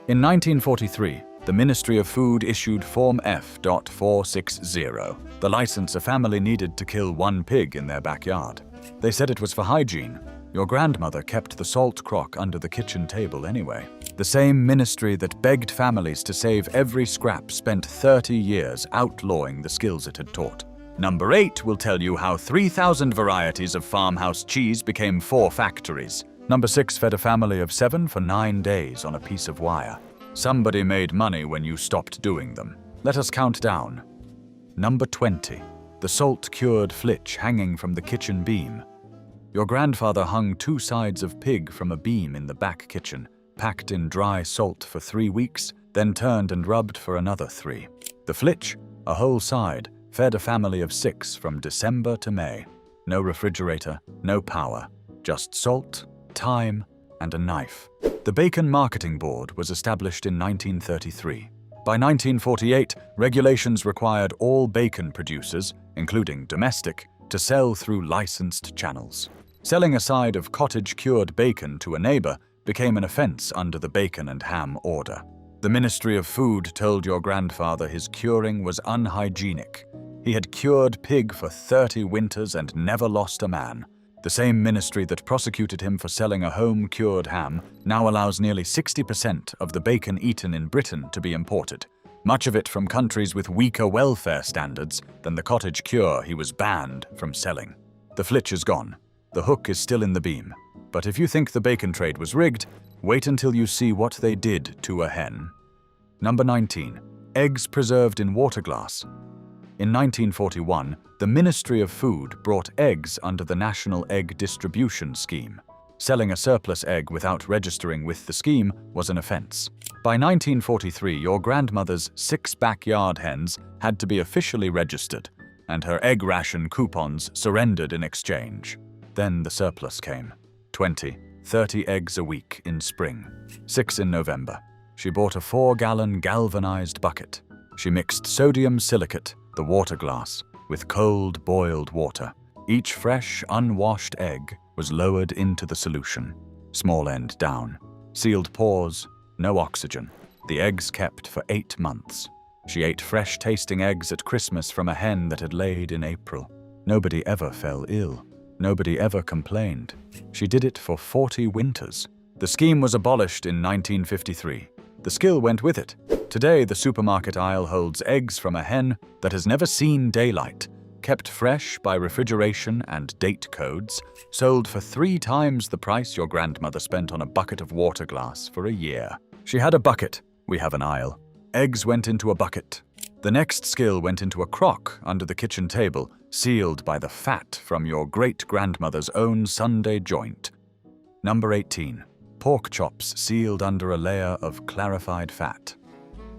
In 1943, the Ministry of Food issued Form F.460, the license a family needed to kill one pig in their backyard. They said it was for hygiene. Your grandmother kept the salt crock under the kitchen table anyway. The same ministry that begged families to save every scrap spent 30 years outlawing the skills it had taught. Number 8 will tell you how 3,000 varieties of farmhouse cheese became 4 factories. Number 6 fed a family of 7 for 9 days on a piece of wire. Somebody made money when you stopped doing them. Let us count down. Number 20. The salt-cured flitch hanging from the kitchen beam. Your grandfather hung 2 sides of pig from a beam in the back kitchen, packed in dry salt for 3 weeks, then turned and rubbed for another 3. The flitch, a whole side, fed a family of 6 from December to May. No refrigerator, no power, just salt, thyme, and a knife. The Bacon Marketing Board was established in 1933. By 1948, regulations required all bacon producers, including domestic, to sell through licensed channels. Selling a side of cottage-cured bacon to a neighbor became an offense under the Bacon and Ham Order. The Ministry of Food told your grandfather his curing was unhygienic. He had cured pig for 30 winters and never lost a man. The same ministry that prosecuted him for selling a home-cured ham now allows nearly 60% of the bacon eaten in Britain to be imported, much of it from countries with weaker welfare standards than the cottage cure he was banned from selling. The flitch is gone. The hook is still in the beam. But if you think the bacon trade was rigged, wait until you see what they did to a hen. Number 19. Eggs preserved in water glass. In 1941, the Ministry of Food brought eggs under the National Egg Distribution Scheme. Selling a surplus egg without registering with the scheme was an offense. By 1943, your grandmother's 6 backyard hens had to be officially registered, and her egg ration coupons surrendered in exchange. Then the surplus came. 20, 30 eggs a week in spring, 6 in November. She bought a 4-gallon galvanized bucket. She mixed sodium silicate, the water glass, with cold boiled water. Each fresh, unwashed egg was lowered into the solution, small end down. Sealed pores, no oxygen. The eggs kept for 8 months. She ate fresh-tasting eggs at Christmas from a hen that had laid in April. Nobody ever fell ill. Nobody ever complained. She did it for 40 winters. The scheme was abolished in 1953. The skill went with it. Today, the supermarket aisle holds eggs from a hen that has never seen daylight, kept fresh by refrigeration and date codes, sold for 3 times the price your grandmother spent on a bucket of water glass for a year. She had a bucket. We have an aisle. Eggs went into a bucket. The next skill went into a crock under the kitchen table, sealed by the fat from your great-grandmother's own Sunday joint. Number 18. Pork chops sealed under a layer of clarified fat.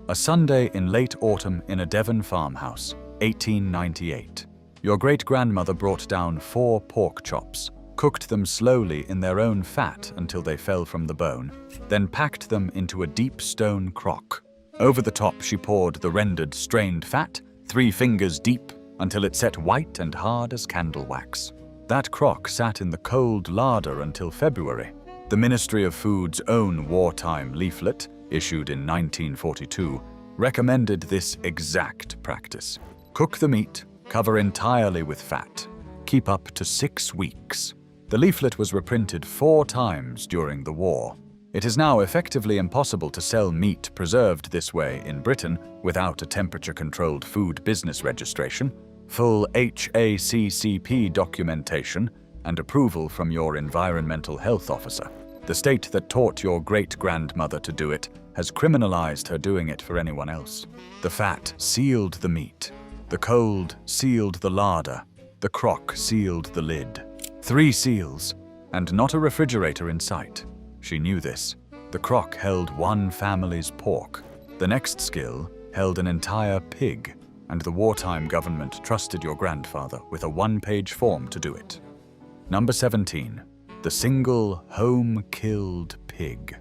A Sunday in late autumn in a Devon farmhouse, 1898. Your great-grandmother brought down 4 pork chops, cooked them slowly in their own fat until they fell from the bone, then packed them into a deep stone crock. Over the top she poured the rendered strained fat, 3 fingers deep, until it set white and hard as candle wax. That crock sat in the cold larder until February. The Ministry of Food's own wartime leaflet, issued in 1942, recommended this exact practice. Cook the meat, cover entirely with fat. Keep up to 6 weeks. The leaflet was reprinted 4 times during the war. It is now effectively impossible to sell meat preserved this way in Britain without a temperature-controlled food business registration, full HACCP documentation, and approval from your environmental health officer. The state that taught your great-grandmother to do it has criminalized her doing it for anyone else. The fat sealed the meat. The cold sealed the larder. The crock sealed the lid. 3 seals, and not a refrigerator in sight. She knew this. The crock held 1 family's pork. The next skill held an entire pig, and the wartime government trusted your grandfather with a 1-page form to do it. Number 17. The single home-killed pig.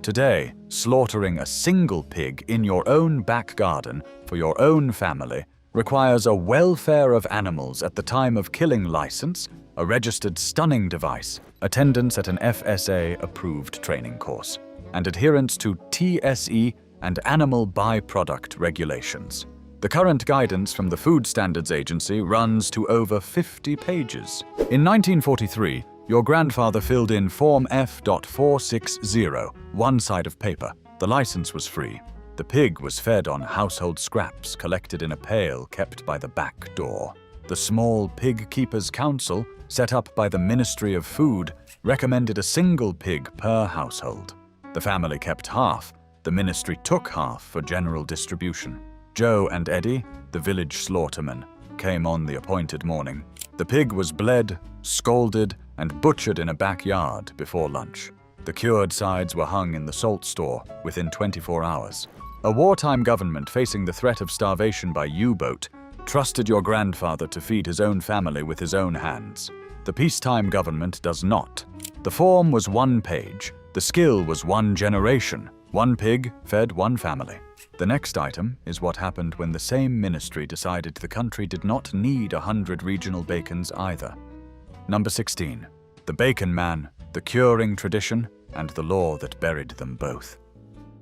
Today, slaughtering a single pig in your own back garden for your own family requires a welfare of animals at the time of killing license, a registered stunning device, attendance at an FSA-approved training course. and adherence to TSE and animal byproduct regulations. The current guidance from the Food Standards Agency runs to over 50 pages. In 1943, your grandfather filled in Form F.460, one side of paper. The license was free. The pig was fed on household scraps collected in a pail kept by the back door. The Small Pig Keepers' Council, set up by the Ministry of Food, recommended a single pig per household. The family kept half. The ministry took half for general distribution. Joe and Eddie, the village slaughtermen, came on the appointed morning. The pig was bled, scalded, and butchered in a backyard before lunch. The cured sides were hung in the salt store within 24 hours. A wartime government facing the threat of starvation by U-boat trusted your grandfather to feed his own family with his own hands. The peacetime government does not. The form was one page. The skill was one generation. One pig fed one family. The next item is what happened when the same ministry decided the country did not need 100 regional bacons either. Number 16. The Bacon Man, the curing tradition, and the law that buried them both.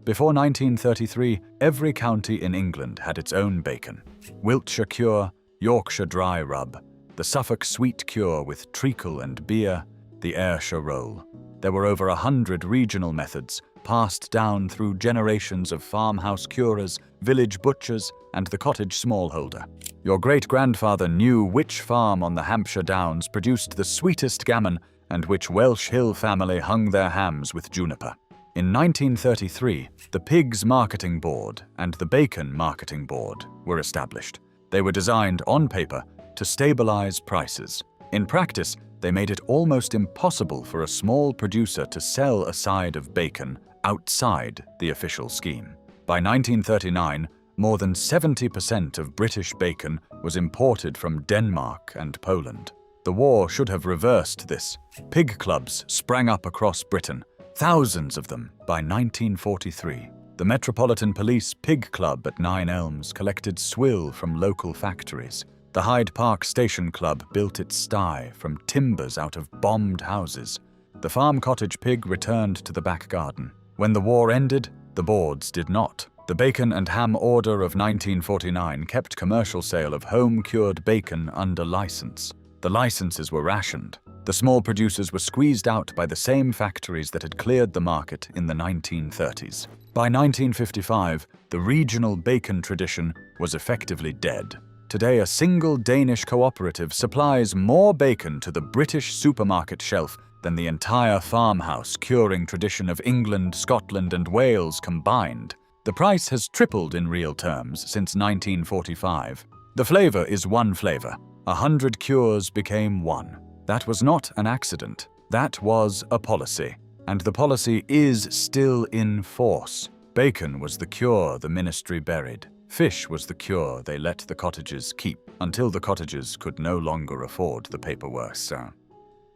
Before 1933, every county in England had its own bacon. Wiltshire Cure, Yorkshire Dry Rub, the Suffolk Sweet Cure with treacle and beer, the Ayrshire Roll. There were over 100 regional methods, passed down through generations of farmhouse curers, village butchers, and the cottage smallholder. Your great-grandfather knew which farm on the Hampshire Downs produced the sweetest gammon and which Welsh Hill family hung their hams with juniper. In 1933, the Pigs Marketing Board and the Bacon Marketing Board were established. They were designed on paper to stabilize prices. In practice, they made it almost impossible for a small producer to sell a side of bacon outside the official scheme. By 1939, more than 70% of British bacon was imported from Denmark and Poland. The war should have reversed this. Pig clubs sprang up across Britain, thousands of them by 1943. The Metropolitan Police Pig Club at Nine Elms collected swill from local factories. The Hyde Park Station Club built its sty from timbers out of bombed houses. The farm cottage pig returned to the back garden. When the war ended, the boards did not. The Bacon and Ham Order of 1949 kept commercial sale of home-cured bacon under license. The licenses were rationed. The small producers were squeezed out by the same factories that had cleared the market in the 1930s. By 1955, the regional bacon tradition was effectively dead. Today, a single Danish cooperative supplies more bacon to the British supermarket shelf than the entire farmhouse curing tradition of England, Scotland, and Wales combined. The price has tripled in real terms since 1945. The flavor is one flavor. 100 cures became one. That was not an accident. That was a policy. And the policy is still in force. Bacon was the cure the ministry buried. Fish was the cure they let the cottages keep, until the cottages could no longer afford the paperwork.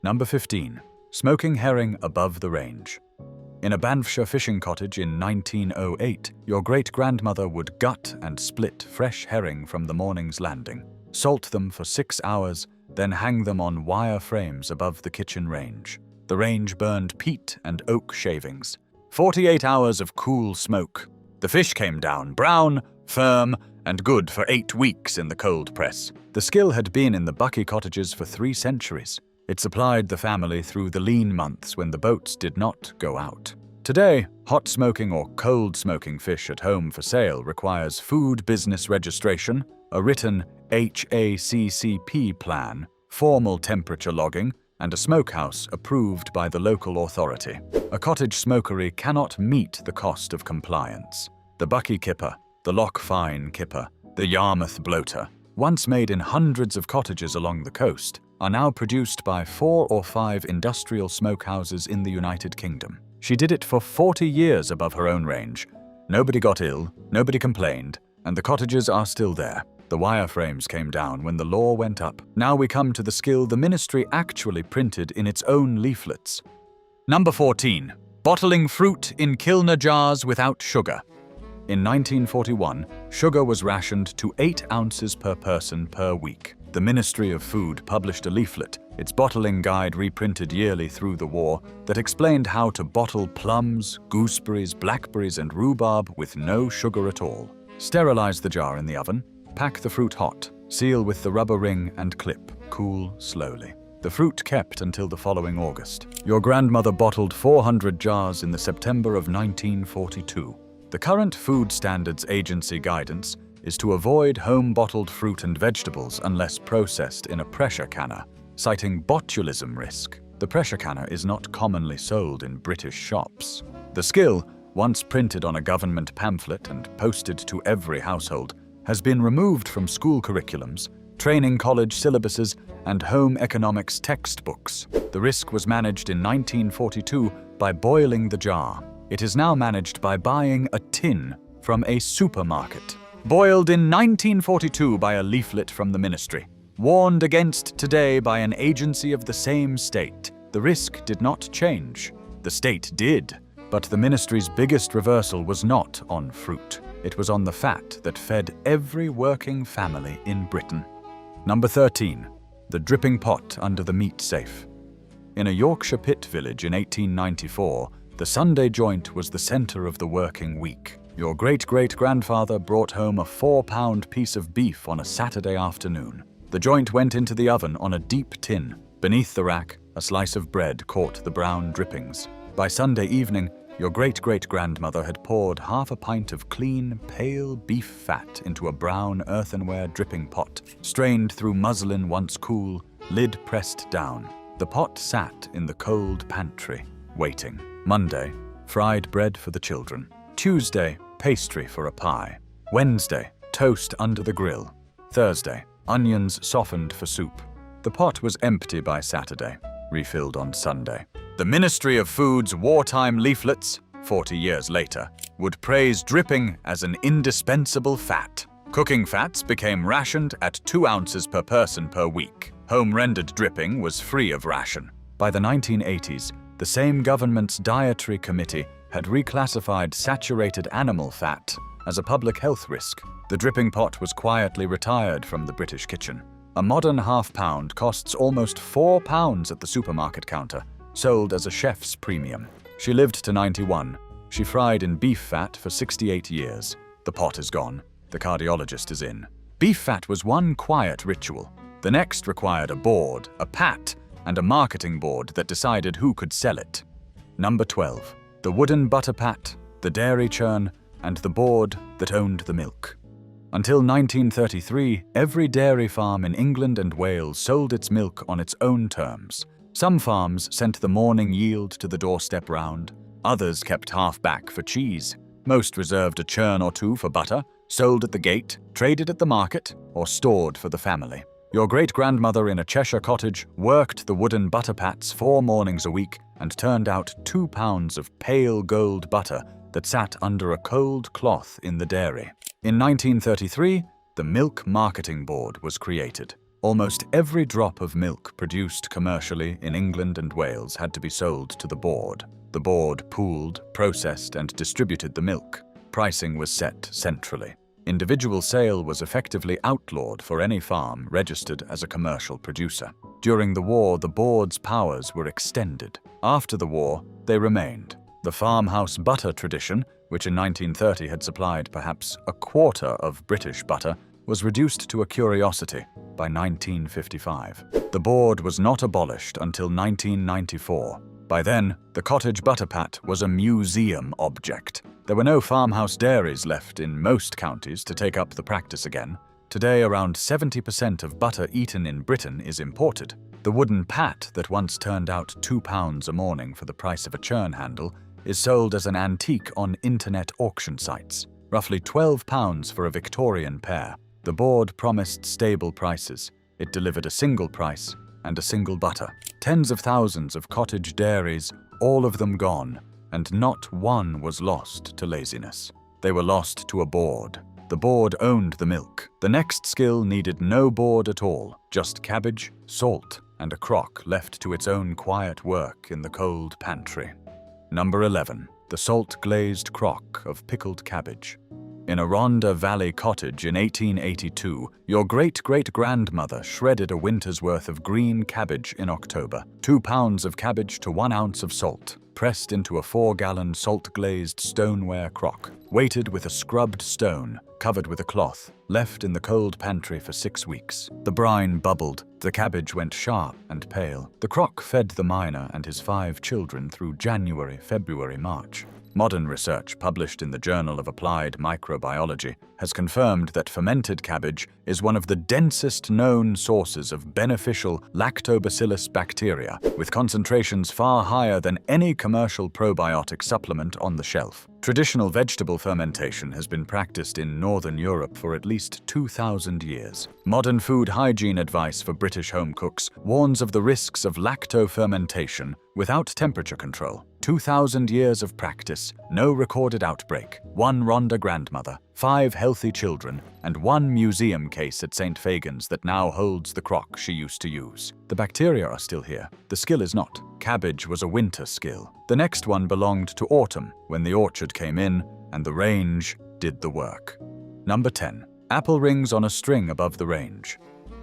Number 15. Smoking herring above the range. In a Banffshire fishing cottage in 1908, your great-grandmother would gut and split fresh herring from the morning's landing, salt them for 6 hours, then hang them on wire frames above the kitchen range. The range burned peat and oak shavings. 48 hours of cool smoke. The fish came down brown, firm, and good for 8 weeks in the cold press. The skill had been in the Bucky cottages for 3 centuries. It supplied the family through the lean months when the boats did not go out. Today, hot smoking or cold smoking fish at home for sale requires food business registration, a written HACCP plan, formal temperature logging, and a smokehouse approved by the local authority. A cottage smokery cannot meet the cost of compliance. The Bucky kipper, the Loch Fyne kipper, the Yarmouth bloater, once made in hundreds of cottages along the coast, are now produced by 4 or 5 industrial smokehouses in the United Kingdom. She did it for 40 years above her own range. Nobody got ill, nobody complained, and the cottages are still there. The wireframes came down when the law went up. Now we come to the skill the ministry actually printed in its own leaflets. Number 14. Bottling fruit in Kilner jars without sugar. In 1941, sugar was rationed to 8 ounces per person per week. The Ministry of Food published a leaflet its bottling guide reprinted yearly through the war that explained how to bottle plums, gooseberries, blackberries, and rhubarb with no sugar at all. Sterilize the jar in the oven, pack the fruit hot, seal with the rubber ring and clip, cool slowly. The fruit kept until the following August. Your grandmother bottled 400 jars in the September of 1942. The current Food Standards Agency guidance is to avoid home-bottled fruit and vegetables unless processed in a pressure canner, citing botulism risk. The pressure canner is not commonly sold in British shops. The skill, once printed on a government pamphlet and posted to every household, has been removed from school curriculums, training college syllabuses, and home economics textbooks. The risk was managed in 1942 by boiling the jar. It is now managed by buying a tin from a supermarket. Boiled in 1942 by a leaflet from the ministry. Warned against today by an agency of the same state. The risk did not change. The state did. But the ministry's biggest reversal was not on fruit. It was on the fat that fed every working family in Britain. Number 13. The dripping pot under the meat safe. In a Yorkshire pit village in 1894, the Sunday joint was the center of the working week. Your great-great-grandfather brought home a 4-pound piece of beef on a Saturday afternoon. The joint went into the oven on a deep tin. Beneath the rack, a slice of bread caught the brown drippings. By Sunday evening, your great-great-grandmother had poured half a pint of clean, pale beef fat into a brown earthenware dripping pot, strained through muslin once cool, lid pressed down. The pot sat in the cold pantry, waiting. Monday, fried bread for the children. Tuesday, pastry for a pie. Wednesday, toast under the grill. Thursday, onions softened for soup. The pot was empty by Saturday, refilled on Sunday. The Ministry of Food's wartime leaflets, 40 years later, would praise dripping as an indispensable fat. Cooking fats became rationed at 2 ounces per person per week. Home-rendered dripping was free of ration. By the 1980s, the same government's dietary committee had reclassified saturated animal fat as a public health risk. The dripping pot was quietly retired from the British kitchen. A modern half-pound costs almost £4 at the supermarket counter, sold as a chef's premium. She lived to 91. She fried in beef fat for 68 years. The pot is gone. The cardiologist is in. Beef fat was one quiet ritual. The next required a board, a pat, and a marketing board that decided who could sell it. Number 12. The wooden butter pat, the dairy churn, and the board that owned the milk. Until 1933, every dairy farm in England and Wales sold its milk on its own terms. Some farms sent the morning yield to the doorstep round. Others kept half back for cheese. Most reserved a churn or two for butter, sold at the gate, traded at the market, or stored for the family. Your great-grandmother in a Cheshire cottage worked the wooden butter pats 4 mornings a week and turned out 2 pounds of pale gold butter that sat under a cold cloth in the dairy. In 1933, the Milk Marketing Board was created. Almost every drop of milk produced commercially in England and Wales had to be sold to the board. The board pooled, processed, and distributed the milk. Pricing was set centrally. Individual sale was effectively outlawed for any farm registered as a commercial producer. During the war, the board's powers were extended. After the war, they remained. The farmhouse butter tradition, which in 1930 had supplied perhaps a quarter of British butter, was reduced to a curiosity by 1955. The board was not abolished until 1994. By then, the cottage butter pat was a museum object. There were no farmhouse dairies left in most counties to take up the practice again. Today, around 70% of butter eaten in Britain is imported. The wooden pat that once turned out 2 pounds a morning for the price of a churn handle is sold as an antique on internet auction sites, roughly £12 for a Victorian pair. The board promised stable prices. It delivered a single price and a single butter. Tens of thousands of cottage dairies, all of them gone, and not one was lost to laziness. They were lost to a board. The board owned the milk. The next skill needed no board at all, just cabbage, salt, and a crock left to its own quiet work in the cold pantry. Number 11. The salt-glazed crock of pickled cabbage. In a Rhondda Valley cottage in 1882, your great-great-grandmother shredded a winter's worth of green cabbage in October. 2 pounds of cabbage to 1 ounce of salt, pressed into a 4-gallon salt-glazed stoneware crock, weighted with a scrubbed stone, covered with a cloth, left in the cold pantry for 6 weeks. The brine bubbled, the cabbage went sharp and pale. The crock fed the miner and his 5 children through January, February, March. Modern research published in the Journal of Applied Microbiology has confirmed that fermented cabbage is one of the densest known sources of beneficial lactobacillus bacteria, with concentrations far higher than any commercial probiotic supplement on the shelf. Traditional vegetable fermentation has been practiced in Northern Europe for at least 2,000 years. Modern food hygiene advice for British home cooks warns of the risks of lacto-fermentation without temperature control. 2,000 years of practice, no recorded outbreak, 1 Rhondda grandmother, 5 healthy children, and 1 museum case at St. Fagan's that now holds the crock she used to use. The bacteria are still here. The skill is not. Cabbage was a winter skill. The next one belonged to autumn, when the orchard came in and the range did the work. Number 10. Apple rings on a string above the range.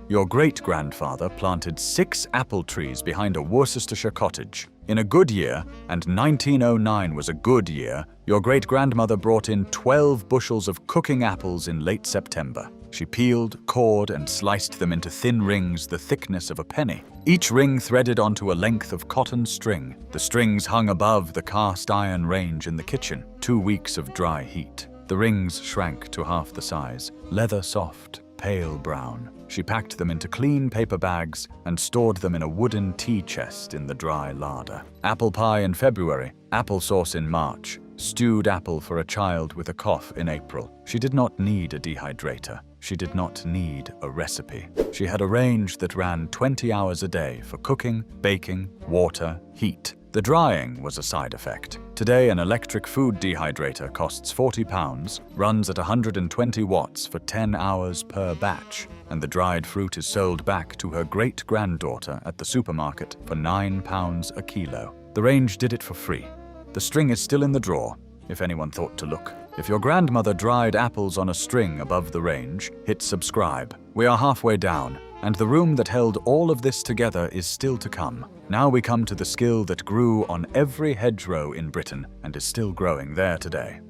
Your great-grandfather planted 6 apple trees behind a Worcestershire cottage. In a good year, and 1909 was a good year, your great-grandmother brought in 12 bushels of cooking apples in late September. She peeled, cored, and sliced them into thin rings the thickness of a penny. Each ring threaded onto a length of cotton string. The strings hung above the cast-iron range in the kitchen. 2 weeks of dry heat. The rings shrank to half the size, leather soft, pale brown. She packed them into clean paper bags and stored them in a wooden tea chest in the dry larder. Apple pie in February, applesauce in March, stewed apple for a child with a cough in April. She did not need a dehydrator. She did not need a recipe. She had a range that ran 20 hours a day for cooking, baking, water, heat. The drying was a side effect. Today, an electric food dehydrator costs £40, runs at 120 watts for 10 hours per batch, and the dried fruit is sold back to her great-granddaughter at the supermarket for £9 a kilo. The range did it for free. The string is still in the drawer, if anyone thought to look. If your grandmother dried apples on a string above the range, hit subscribe. We are halfway down, and the room that held all of this together is still to come. Now we come to the skill that grew on every hedgerow in Britain and is still growing there today.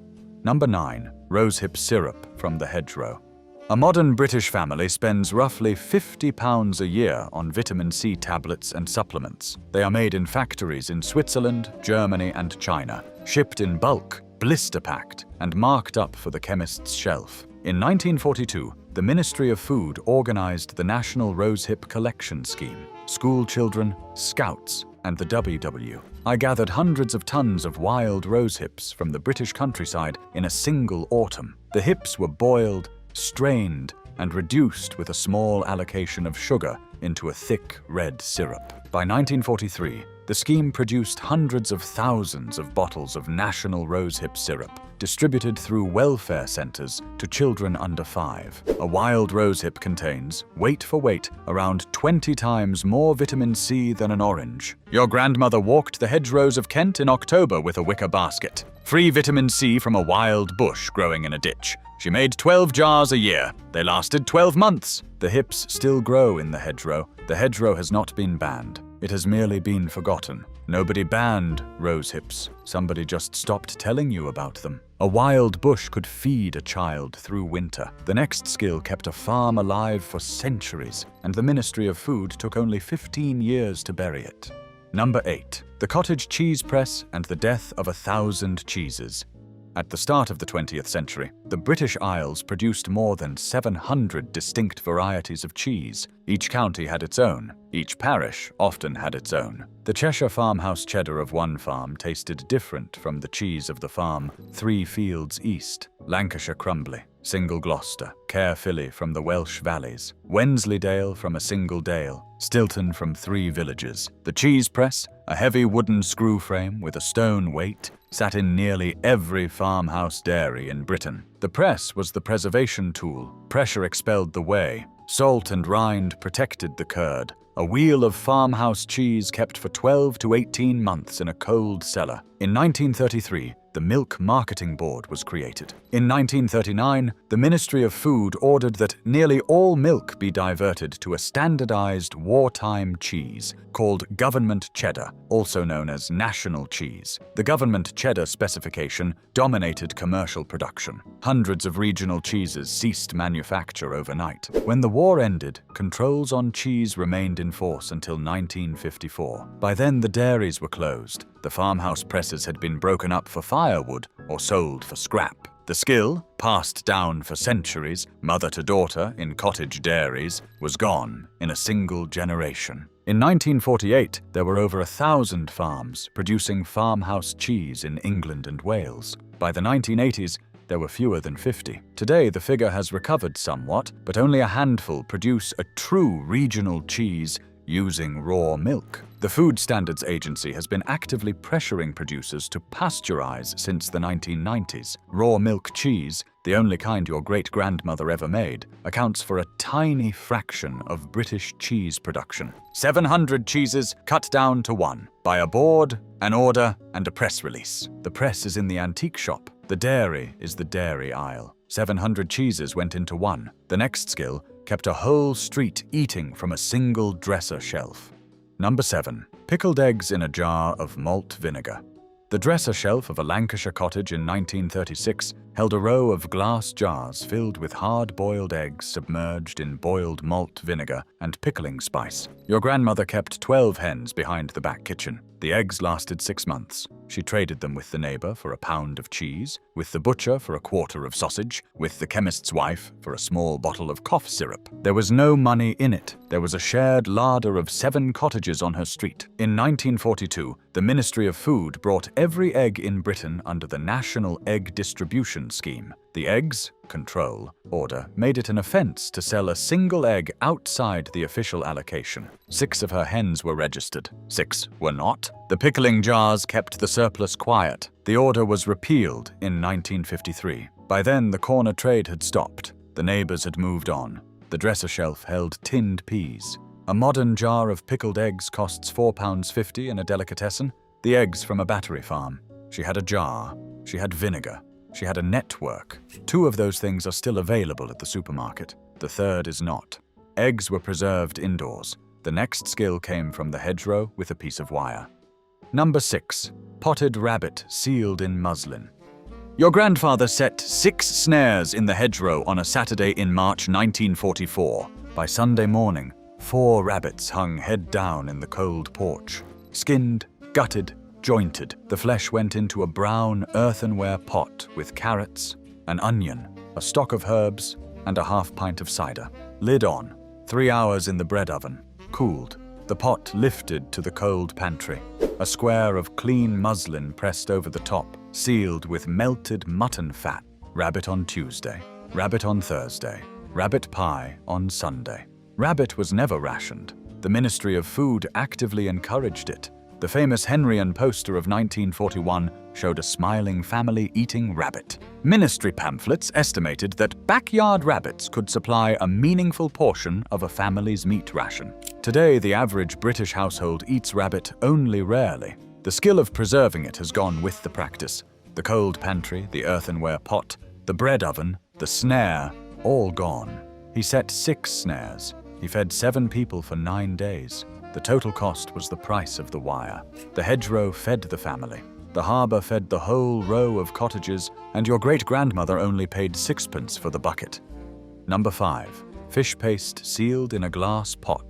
Number 9. Rosehip syrup from the hedgerow. A modern British family spends roughly £50 a year on vitamin C tablets and supplements. They are made in factories in Switzerland, Germany, and China, shipped in bulk, blister-packed, and marked up for the chemist's shelf. In 1942, the Ministry of Food organized the National Rosehip Collection Scheme. School children, scouts, and the WW. I gathered hundreds of tons of wild rosehips from the British countryside in a single autumn. The hips were boiled, strained, and reduced with a small allocation of sugar into a thick red syrup. By 1943, the scheme produced hundreds of thousands of bottles of national rosehip syrup, distributed through welfare centers to children under 5. A wild rosehip contains, weight for weight, around 20 times more vitamin C than an orange. Your grandmother walked the hedgerows of Kent in October with a wicker basket. Free vitamin C from a wild bush growing in a ditch. She made 12 jars a year. They lasted 12 months. The hips still grow in the hedgerow. The hedgerow has not been banned. It has merely been forgotten. Nobody banned rose hips. Somebody just stopped telling you about them. A wild bush could feed a child through winter. The next skill kept a farm alive for centuries, and the Ministry of Food took only 15 years to bury it. Number 8. The cottage cheese press and the death of 1,000 cheeses. At the start of the 20th century, the British Isles produced more than 700 distinct varieties of cheese. Each county had its own. Each parish often had its own. The Cheshire farmhouse cheddar of one farm tasted different from the cheese of the farm 3 fields east. Lancashire crumbly, single Gloucester, Caerphilly from the Welsh valleys, Wensleydale from a single dale, Stilton from 3 villages. The cheese press, a heavy wooden screw frame with a stone weight, sat in nearly every farmhouse dairy in Britain. The press was the preservation tool. Pressure expelled the whey. Salt and rind protected the curd. A wheel of farmhouse cheese kept for 12 to 18 months in a cold cellar. In 1933, the Milk Marketing Board was created. In 1939, the Ministry of Food ordered that nearly all milk be diverted to a standardized wartime cheese called government cheddar, also known as national cheese. The government cheddar specification dominated commercial production. Hundreds of regional cheeses ceased manufacture overnight. When the war ended, controls on cheese remained in force until 1954. By then, the dairies were closed. The farmhouse presses had been broken up for firewood or sold for scrap. The skill, passed down for centuries, mother to daughter in cottage dairies, was gone in a single generation. In 1948, there were over 1,000 farms producing farmhouse cheese in England and Wales. By the 1980s, there were fewer than 50. Today, the figure has recovered somewhat, but only a handful produce a true regional cheese using raw milk. The Food Standards Agency has been actively pressuring producers to pasteurize since the 1990s. Raw milk cheese, the only kind your great-grandmother ever made, accounts for a tiny fraction of British cheese production. 700 cheeses cut down to one by a board, an order, and a press release. The press is in the antique shop. The dairy is the dairy aisle. 700 cheeses went into one. The next skill kept a whole street eating from a single dresser shelf. Number 7. Pickled eggs in a jar of malt vinegar. The dresser shelf of a Lancashire cottage in 1936 held a row of glass jars filled with hard-boiled eggs submerged in boiled malt vinegar and pickling spice. Your grandmother kept 12 hens behind the back kitchen. The eggs lasted 6 months. She traded them with the neighbor for a pound of cheese, with the butcher for a quarter of sausage, with the chemist's wife for a small bottle of cough syrup. There was no money in it. There was a shared larder of 7 cottages on her street. In 1942, the Ministry of Food brought every egg in Britain under the National Egg Distribution Scheme. The Eggs Control Order made it an offense to sell a single egg outside the official allocation. 6 of her hens were registered. 6 were not. The pickling jars kept the surplus quiet. The order was repealed in 1953. By then, the corner trade had stopped. The neighbors had moved on. The dresser shelf held tinned peas. A modern jar of pickled eggs costs £4.50 in a delicatessen. The eggs from a battery farm. She had a jar. She had vinegar. She had a network. 2 of those things are still available at the supermarket. The third is not. Eggs were preserved indoors. The next skill came from the hedgerow with a piece of wire. Number 6. Potted rabbit sealed in muslin. Your grandfather set 6 snares in the hedgerow on a Saturday in March 1944. By Sunday morning, 4 rabbits hung head down in the cold porch. Skinned, gutted, jointed, the flesh went into a brown earthenware pot with carrots, an onion, a stock of herbs, and a half pint of cider. Lid on. 3 hours in the bread oven. Cooled. The pot lifted to the cold pantry. A square of clean muslin pressed over the top, sealed with melted mutton fat. Rabbit on Tuesday. Rabbit on Thursday. Rabbit pie on Sunday. Rabbit was never rationed. The Ministry of Food actively encouraged it. The famous Henrian poster of 1941 showed a smiling family eating rabbit. Ministry pamphlets estimated that backyard rabbits could supply a meaningful portion of a family's meat ration. Today, the average British household eats rabbit only rarely. The skill of preserving it has gone with the practice. The cold pantry, the earthenware pot, the bread oven, the snare, all gone. He set 6 snares. He fed 7 people for 9 days. The total cost was the price of the wire. The hedgerow fed the family. The harbour fed the whole row of cottages, and your great-grandmother only paid 6pence for the bucket. Number 5. Fish paste sealed in a glass pot.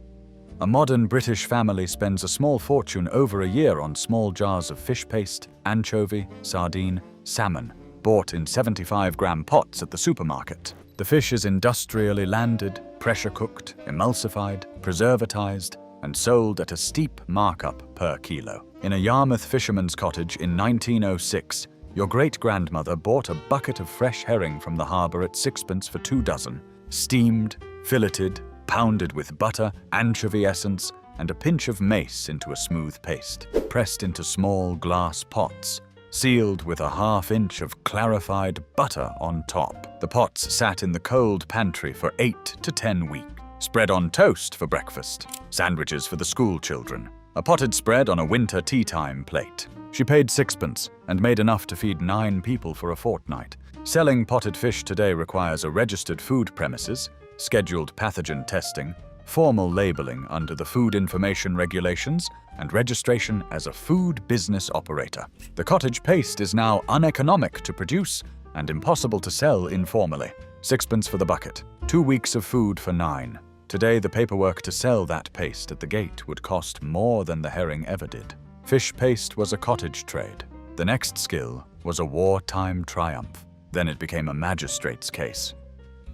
A modern British family spends a small fortune over a year on small jars of fish paste, anchovy, sardine, salmon, bought in 75-gram pots at the supermarket. The fish is industrially landed, pressure-cooked, emulsified, preservatized, and sold at a steep markup per kilo. In a Yarmouth fisherman's cottage in 1906, your great-grandmother bought a bucket of fresh herring from the harbour at 6pence for 2 dozen, steamed, filleted, pounded with butter, anchovy essence, and a pinch of mace into a smooth paste, pressed into small glass pots, sealed with a ½ inch of clarified butter on top. The pots sat in the cold pantry for 8 to 10 weeks. Spread on toast for breakfast, sandwiches for the school children, A potted spread on a winter tea time plate. She paid sixpence and made enough to feed 9 people for a fortnight. Selling potted fish today requires a registered food premises, scheduled pathogen testing, formal labeling under the Food Information Regulations, and registration as a food business operator. The cottage paste is now uneconomic to produce and impossible to sell informally. Sixpence for the bucket. 2 weeks of food for 9. Today, the paperwork to sell that paste at the gate would cost more than the herring ever did. Fish paste was a cottage trade. The next skill was a wartime triumph. Then it became a magistrate's case.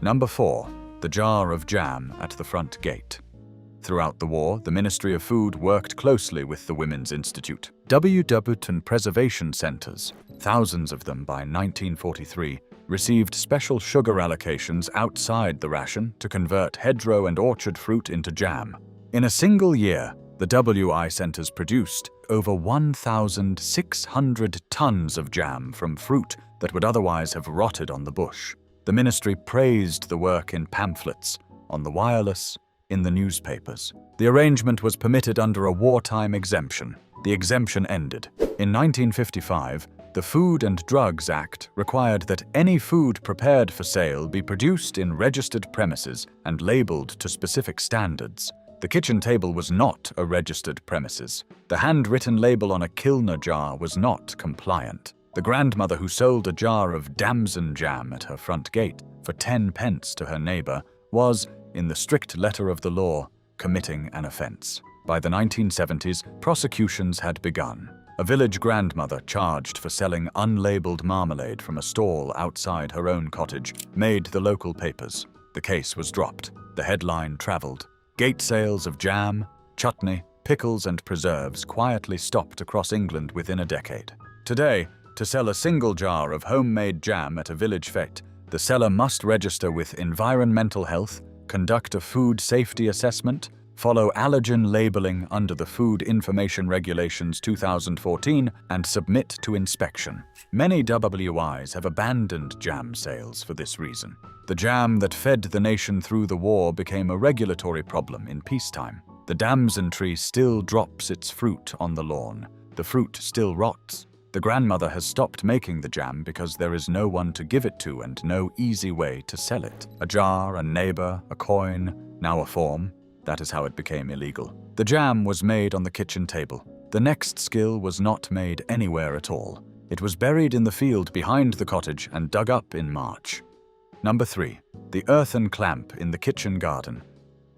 Number 4. The jar of jam at the front gate. Throughout the war, the Ministry of Food worked closely with the Women's Institute. W. Preservation Centers, thousands of them by 1943, received special sugar allocations outside the ration to convert hedgerow and orchard fruit into jam. In a single year, the WI centers produced over 1,600 tons of jam from fruit that would otherwise have rotted on the bush. The ministry praised the work in pamphlets, on the wireless, in the newspapers. The arrangement was permitted under a wartime exemption. The exemption ended. In 1955, the Food and Drugs Act required that any food prepared for sale be produced in registered premises and labeled to specific standards. The kitchen table was not a registered premises. The handwritten label on a Kilner jar was not compliant. The grandmother who sold a jar of damson jam at her front gate for 10 pence to her neighbor was, in the strict letter of the law, committing an offense. By the 1970s, prosecutions had begun. A village grandmother charged for selling unlabeled marmalade from a stall outside her own cottage made the local papers. The case was dropped. The headline traveled. Gate sales of jam, chutney, pickles and preserves quietly stopped across England within a decade. Today, to sell a single jar of homemade jam at a village fete, the seller must register with Environmental Health, conduct a food safety assessment, follow allergen labeling under the Food Information Regulations 2014, and submit to inspection. Many WIs have abandoned jam sales for this reason. The jam that fed the nation through the war became a regulatory problem in peacetime. The damson tree still drops its fruit on the lawn. The fruit still rots. The grandmother has stopped making the jam because there is no one to give it to and no easy way to sell it. A jar, a neighbor, a coin, now a form. That is how it became illegal. The jam was made on the kitchen table. The next skill was not made anywhere at all. It was buried in the field behind the cottage and dug up in March. Number 3. The earthen clamp in the kitchen garden.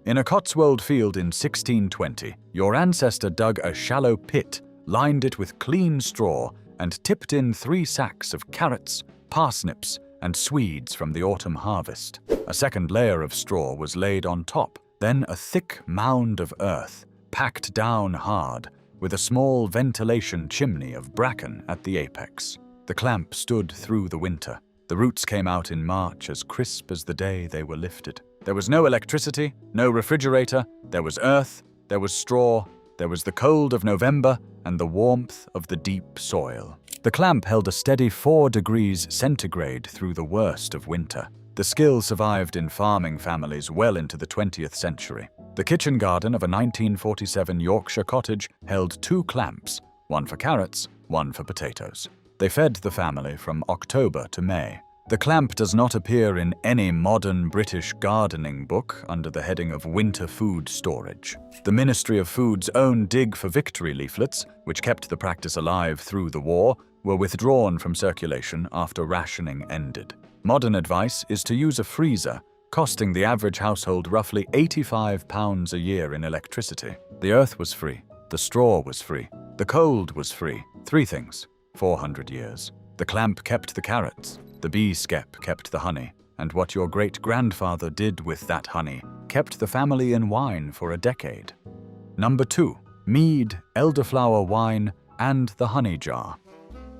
In a Cotswold field in 1620, your ancestor dug a shallow pit, lined it with clean straw, and tipped in 3 sacks of carrots, parsnips, and swedes from the autumn harvest. A second layer of straw was laid on top, then a thick mound of earth, packed down hard, with a small ventilation chimney of bracken at the apex. The clamp stood through the winter. The roots came out in March as crisp as the day they were lifted. There was no electricity, no refrigerator, there was earth, there was straw, there was the cold of November and the warmth of the deep soil. The clamp held a steady 4 degrees centigrade through the worst of winter. The skill survived in farming families well into the 20th century. The kitchen garden of a 1947 Yorkshire cottage held 2 clamps, one for carrots, one for potatoes. They fed the family from October to May. The clamp does not appear in any modern British gardening book under the heading of winter food storage. The Ministry of Food's own Dig for Victory leaflets, which kept the practice alive through the war, were withdrawn from circulation after rationing ended. Modern advice is to use a freezer, costing the average household roughly £85 a year in electricity. The earth was free, the straw was free, the cold was free. 3 things, 400 years. The clamp kept the carrots, the bee skep kept the honey, and what your great-grandfather did with that honey kept the family in wine for a decade. Number 2. Mead, elderflower wine, and the honey jar.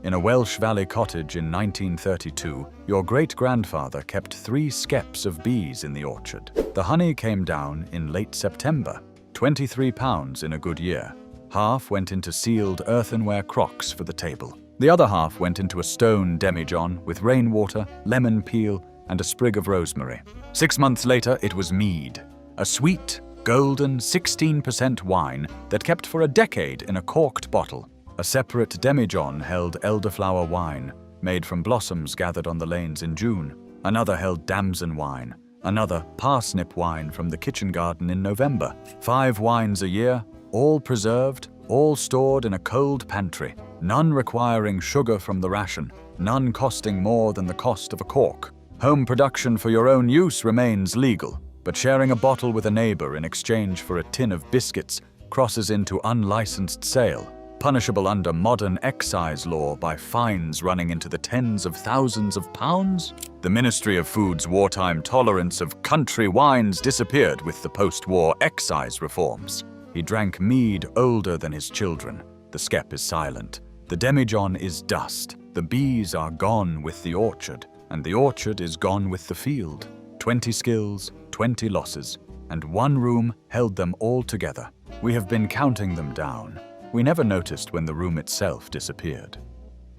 In a Welsh Valley cottage in 1932, your great-grandfather kept 3 skeps of bees in the orchard. The honey came down in late September, £23 in a good year. Half went into sealed earthenware crocks for the table. The other half went into a stone demijohn with rainwater, lemon peel, and a sprig of rosemary. 6 months later, it was mead, a sweet, golden 16% wine that kept for a decade in a corked bottle. A separate demijohn held elderflower wine, made from blossoms gathered on the lanes in June. Another held damson wine. Another parsnip wine from the kitchen garden in November. 5 wines a year, all preserved, all stored in a cold pantry. None requiring sugar from the ration. None costing more than the cost of a cork. Home production for your own use remains legal, but sharing a bottle with a neighbor in exchange for a tin of biscuits crosses into unlicensed sale, punishable under modern excise law by fines running into the tens of thousands of pounds. The Ministry of Food's wartime tolerance of country wines disappeared with the post-war excise reforms. He drank mead older than his children. The skep is silent. The demijohn is dust. The bees are gone with the orchard, and the orchard is gone with the field. 20 skills, 20 losses, and one room held them all together. We have been counting them down. We never noticed when the room itself disappeared.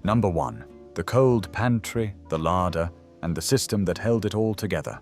Number 1. The cold pantry, the larder, and the system that held it all together.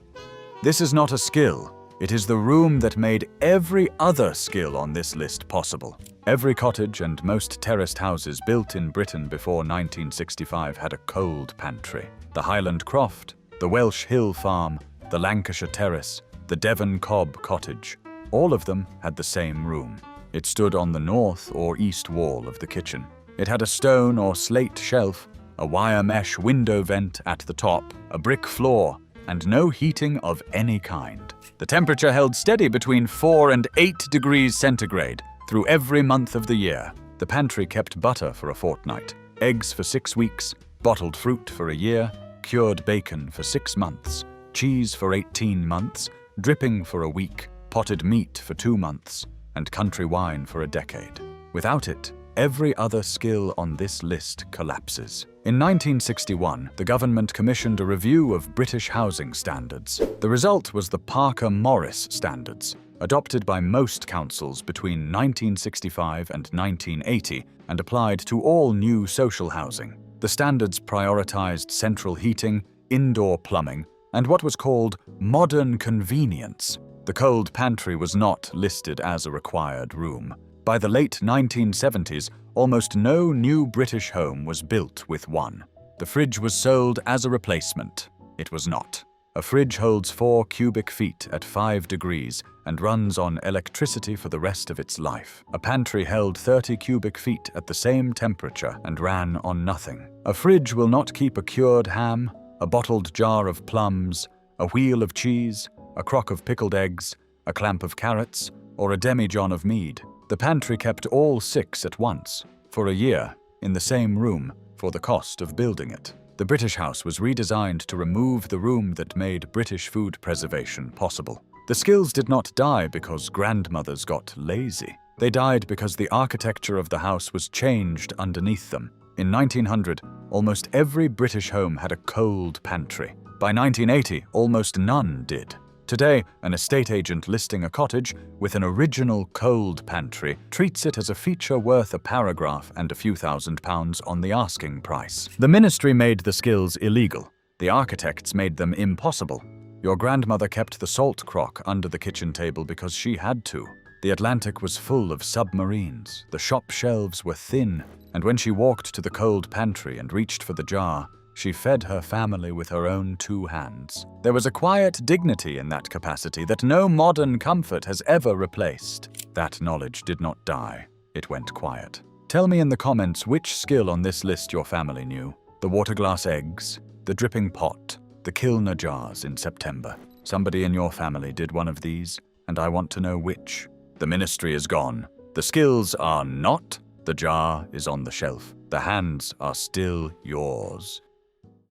This is not a skill. It is the room that made every other skill on this list possible. Every cottage and most terraced houses built in Britain before 1965 had a cold pantry. The Highland Croft, the Welsh Hill Farm, the Lancashire Terrace, the Devon Cobb Cottage, all of them had the same room. It stood on the north or east wall of the kitchen. It had a stone or slate shelf, a wire mesh window vent at the top, a brick floor, and no heating of any kind. The temperature held steady between 4 and 8 degrees centigrade through every month of the year. The pantry kept butter for a fortnight, eggs for 6 weeks, bottled fruit for a year, cured bacon for 6 months, cheese for 18 months, dripping for a week, potted meat for 2 months, and country wine for a decade. Without it, every other skill on this list collapses. In 1961, the government commissioned a review of British housing standards. The result was the Parker-Morris Standards, adopted by most councils between 1965 and 1980 and applied to all new social housing. The standards prioritized central heating, indoor plumbing, and what was called modern convenience. The cold pantry was not listed as a required room. By the late 1970s, almost no new British home was built with one. The fridge was sold as a replacement. It was not. A fridge holds 4 cubic feet at 5 degrees and runs on electricity for the rest of its life. A pantry held 30 cubic feet at the same temperature and ran on nothing. A fridge will not keep a cured ham, a bottled jar of plums, a wheel of cheese, a crock of pickled eggs, a clamp of carrots, or a demijohn of mead. The pantry kept all 6 at once, for a year, in the same room, for the cost of building it. The British house was redesigned to remove the room that made British food preservation possible. The skills did not die because grandmothers got lazy. They died because the architecture of the house was changed underneath them. In 1900, almost every British home had a cold pantry. By 1980, almost none did. Today, an estate agent listing a cottage with an original cold pantry treats it as a feature worth a paragraph and a few £1,000s on the asking price. The ministry made the skills illegal. The architects made them impossible. Your grandmother kept the salt crock under the kitchen table because she had to. The Atlantic was full of submarines. The shop shelves were thin, and when she walked to the cold pantry and reached for the jar, she fed her family with her own 2 hands. There was a quiet dignity in that capacity that no modern comfort has ever replaced. That knowledge did not die. It went quiet. Tell me in the comments which skill on this list your family knew. The water-glass eggs, the dripping pot, the Kilner jars in September. Somebody in your family did one of these, and I want to know which. The ministry is gone. The skills are not. The jar is on the shelf. The hands are still yours.